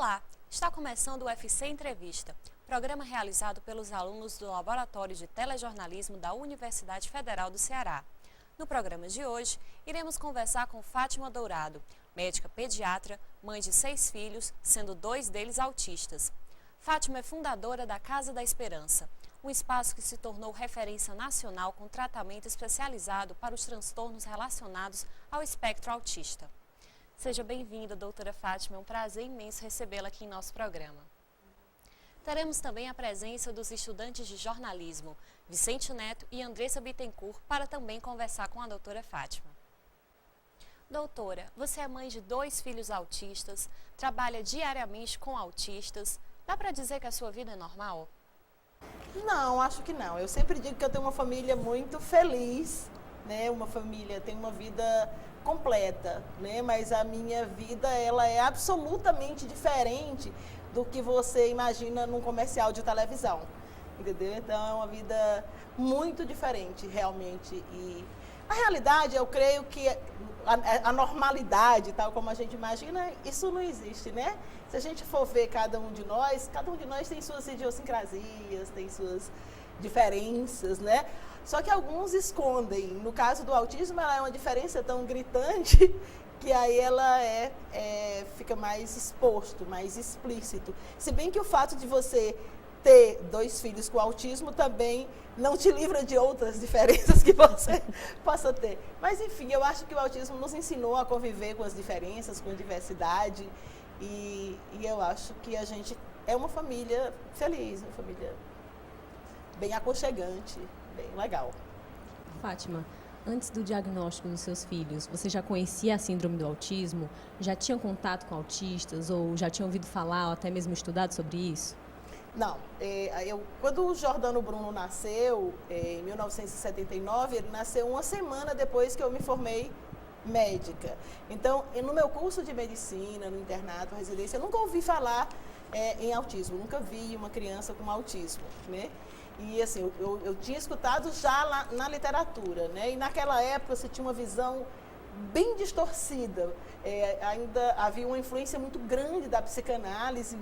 Olá, está começando o UFC Entrevista, programa realizado pelos alunos do Laboratório de Telejornalismo da Universidade Federal do Ceará. No programa de hoje, iremos conversar com Fátima Dourado, médica pediatra, mãe de 6 filhos, sendo 2 deles autistas. Fátima é fundadora da Casa da Esperança, um espaço que se tornou referência nacional com tratamento especializado para os transtornos relacionados ao espectro autista. Seja bem-vinda, doutora Fátima, é um prazer imenso recebê-la aqui em nosso programa. Teremos também a presença dos estudantes de jornalismo, Vicente Neto e Andressa Bittencourt, para também conversar com a doutora Fátima. Doutora, você é mãe de 2 filhos autistas, trabalha diariamente com autistas. Dá para dizer que a sua vida é normal? Não, acho que não. Eu sempre digo que eu tenho uma família muito feliz, né? Tenho uma vida completa, né? Mas a minha vida, ela é absolutamente diferente do que você imagina num comercial de televisão, entendeu? Então é uma vida muito diferente, realmente. E a realidade, eu creio que a normalidade, tal como a gente imagina, isso não existe, né? Se a gente for ver cada um de nós tem suas idiosincrasias, tem suas diferenças, né? Só que alguns escondem. No caso do autismo, ela é uma diferença tão gritante que aí ela fica mais exposto, mais explícito. Se bem que o fato de você ter 2 filhos com autismo também não te livra de outras diferenças que você possa ter. Mas, enfim, eu acho que o autismo nos ensinou a conviver com as diferenças, com a diversidade. E eu acho que a gente é uma família feliz, uma família bem aconchegante, bem legal. Fátima, antes do diagnóstico dos seus filhos, você já conhecia a síndrome do autismo? Já tinha contato com autistas ou já tinha ouvido falar ou até mesmo estudado sobre isso? Não, quando o Jordano Bruno nasceu, em 1979, ele nasceu uma semana depois que eu me formei médica. Então, no meu curso de medicina, no internato, residência, eu nunca ouvi falar em autismo, nunca vi uma criança com autismo, né? E assim, eu tinha escutado já lá na literatura, né? E naquela época você tinha uma visão bem distorcida. Ainda havia uma influência muito grande da psicanálise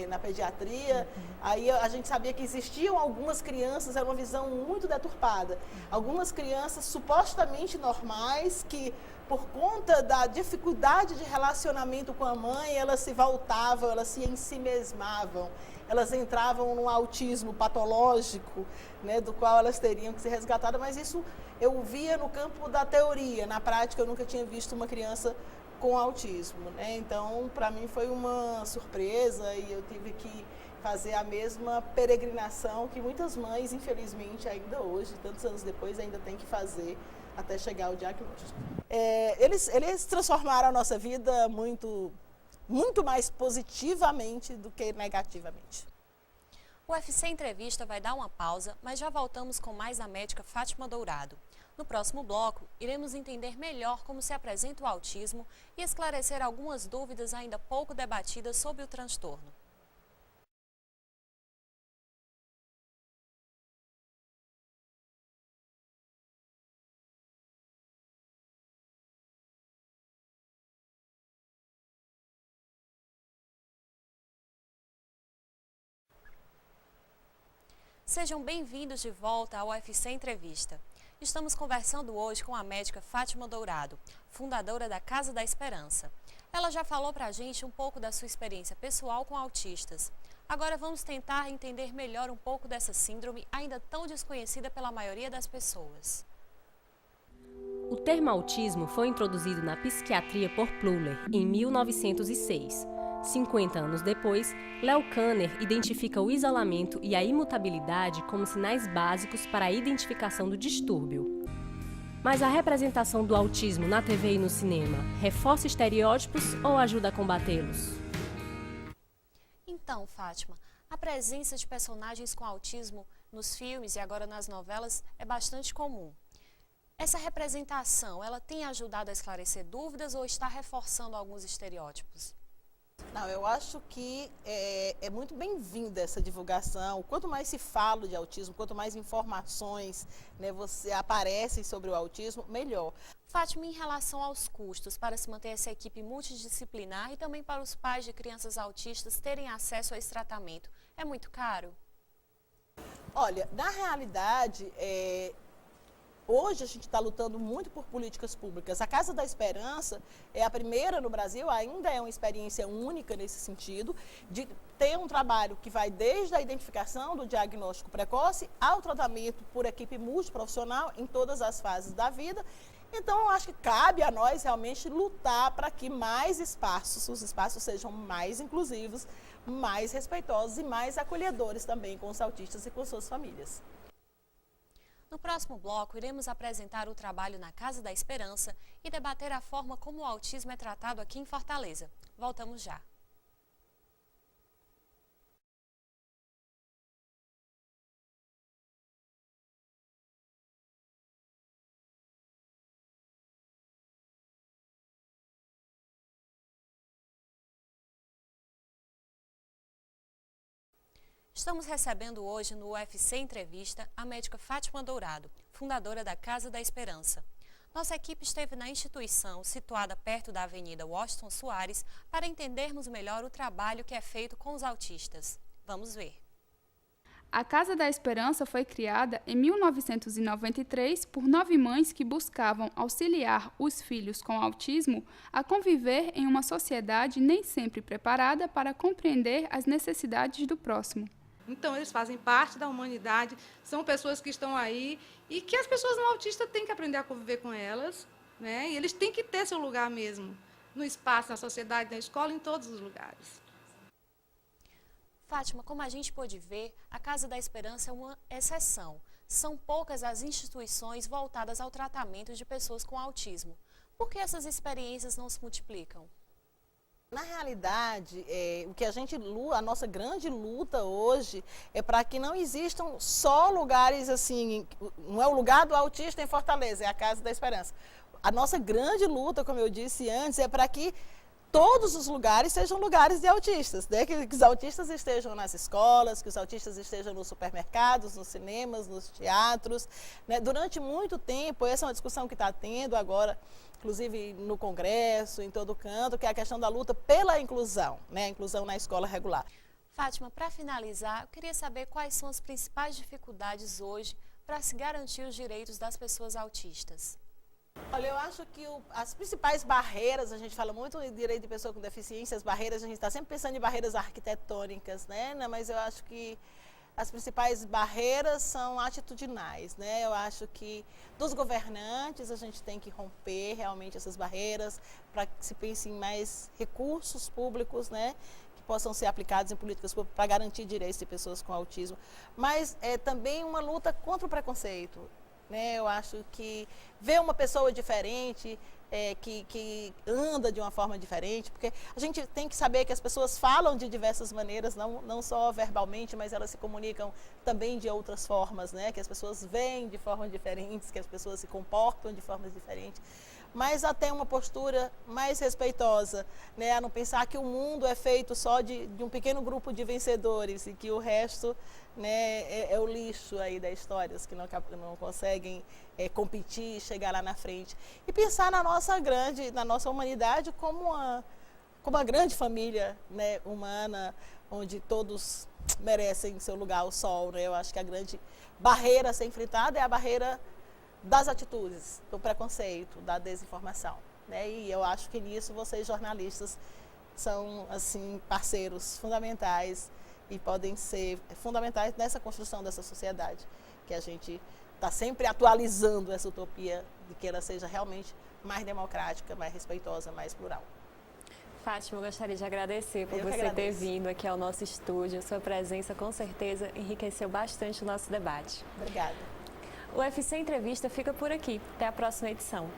na pediatria. Aí a gente sabia que existiam algumas crianças, era uma visão muito deturpada. Algumas crianças supostamente normais que, por conta da dificuldade de relacionamento com a mãe, elas se voltavam, elas se ensimesmavam. Elas entravam num autismo patológico, né, do qual elas teriam que ser resgatadas, mas isso eu via no campo da teoria. Na prática, eu nunca tinha visto uma criança com autismo, né? Então, para mim foi uma surpresa e eu tive que fazer a mesma peregrinação que muitas mães, infelizmente, ainda hoje, tantos anos depois, ainda têm que fazer até chegar ao diagnóstico. Eles transformaram a nossa vida muito mais positivamente do que negativamente. O UFC Entrevista vai dar uma pausa, mas já voltamos com mais da médica Fátima Dourado. No próximo bloco, iremos entender melhor como se apresenta o autismo e esclarecer algumas dúvidas ainda pouco debatidas sobre o transtorno. Sejam bem-vindos de volta ao UFC Entrevista. Estamos conversando hoje com a médica Fátima Dourado, fundadora da Casa da Esperança. Ela já falou pra gente um pouco da sua experiência pessoal com autistas. Agora vamos tentar entender melhor um pouco dessa síndrome ainda tão desconhecida pela maioria das pessoas. O termo autismo foi introduzido na psiquiatria por Plummer em 1906. 50 anos depois, Leo Kanner identifica o isolamento e a imutabilidade como sinais básicos para a identificação do distúrbio. Mas a representação do autismo na TV e no cinema reforça estereótipos ou ajuda a combatê-los? Então, Fátima, a presença de personagens com autismo nos filmes e agora nas novelas é bastante comum. Essa representação, ela tem ajudado a esclarecer dúvidas ou está reforçando alguns estereótipos? Não, eu acho que é muito bem-vinda essa divulgação. Quanto mais se fala de autismo, quanto mais informações, né, você aparecem sobre o autismo, melhor. Fátima, em relação aos custos para se manter essa equipe multidisciplinar e também para os pais de crianças autistas terem acesso a esse tratamento, é muito caro? Olha, na realidade, hoje a gente está lutando muito por políticas públicas. A Casa da Esperança é a primeira no Brasil, ainda é uma experiência única nesse sentido, de ter um trabalho que vai desde a identificação do diagnóstico precoce ao tratamento por equipe multiprofissional em todas as fases da vida. Então, eu acho que cabe a nós realmente lutar para que mais espaços, os espaços sejam mais inclusivos, mais respeitosos e mais acolhedores também com os autistas e com suas famílias. No próximo bloco, iremos apresentar o trabalho na Casa da Esperança e debater a forma como o autismo é tratado aqui em Fortaleza. Voltamos já. Estamos recebendo hoje no UFC Entrevista a médica Fátima Dourado, fundadora da Casa da Esperança. Nossa equipe esteve na instituição, situada perto da Avenida Washington Soares, para entendermos melhor o trabalho que é feito com os autistas. Vamos ver. A Casa da Esperança foi criada em 1993 por 9 mães que buscavam auxiliar os filhos com autismo a conviver em uma sociedade nem sempre preparada para compreender as necessidades do próximo. Então, eles fazem parte da humanidade, são pessoas que estão aí e que as pessoas não autistas têm que aprender a conviver com elas, né? E eles têm que ter seu lugar mesmo, no espaço, na sociedade, na escola, em todos os lugares. Fátima, como a gente pôde ver, a Casa da Esperança é uma exceção. São poucas as instituições voltadas ao tratamento de pessoas com autismo. Por que essas experiências não se multiplicam? Na realidade, a nossa grande luta hoje é para que não existam só lugares assim, não é o lugar do autista em Fortaleza, é a Casa da Esperança. A nossa grande luta, como eu disse antes, é para que todos os lugares sejam lugares de autistas, né? Que os autistas estejam nas escolas, que os autistas estejam nos supermercados, nos cinemas, nos teatros, né? Durante muito tempo, essa é uma discussão que está tendo agora, inclusive no Congresso, em todo canto, que é a questão da luta pela inclusão, né? A inclusão na escola regular. Fátima, para finalizar, eu queria saber quais são as principais dificuldades hoje para se garantir os direitos das pessoas autistas. Olha, eu acho que as principais barreiras, a gente fala muito em direito de pessoa com deficiência, as barreiras, a gente está sempre pensando em barreiras arquitetônicas, né? Mas eu acho que as principais barreiras são atitudinais, né? Eu acho que dos governantes a gente tem que romper realmente essas barreiras para que se pense em mais recursos públicos, né? Que possam ser aplicados em políticas públicas para garantir direitos de pessoas com autismo. Mas é também uma luta contra o preconceito. Né, eu acho que ver uma pessoa diferente, que anda de uma forma diferente, porque a gente tem que saber que as pessoas falam de diversas maneiras, não só verbalmente, mas elas se comunicam também de outras formas, né, que as pessoas veem de formas diferentes, que as pessoas se comportam de formas diferentes, mas até uma postura mais respeitosa, né, a não pensar que o mundo é feito só de um pequeno grupo de vencedores e que o resto, né, é o lixo aí da história, os que não conseguem competir e chegar lá na frente. E pensar na nossa humanidade como uma grande família, né, humana, onde todos merecem seu lugar ao sol. Né? Eu acho que a grande barreira a ser enfrentada é a barreira das atitudes, do preconceito, da desinformação. Né? E eu acho que nisso vocês, jornalistas, são assim, parceiros fundamentais e podem ser fundamentais nessa construção dessa sociedade, que a gente está sempre atualizando essa utopia de que ela seja realmente mais democrática, mais respeitosa, mais plural. Fátima, eu gostaria de agradecer por você ter vindo aqui ao nosso estúdio. Sua presença, com certeza, enriqueceu bastante o nosso debate. Obrigada. O UFC Entrevista fica por aqui. Até a próxima edição.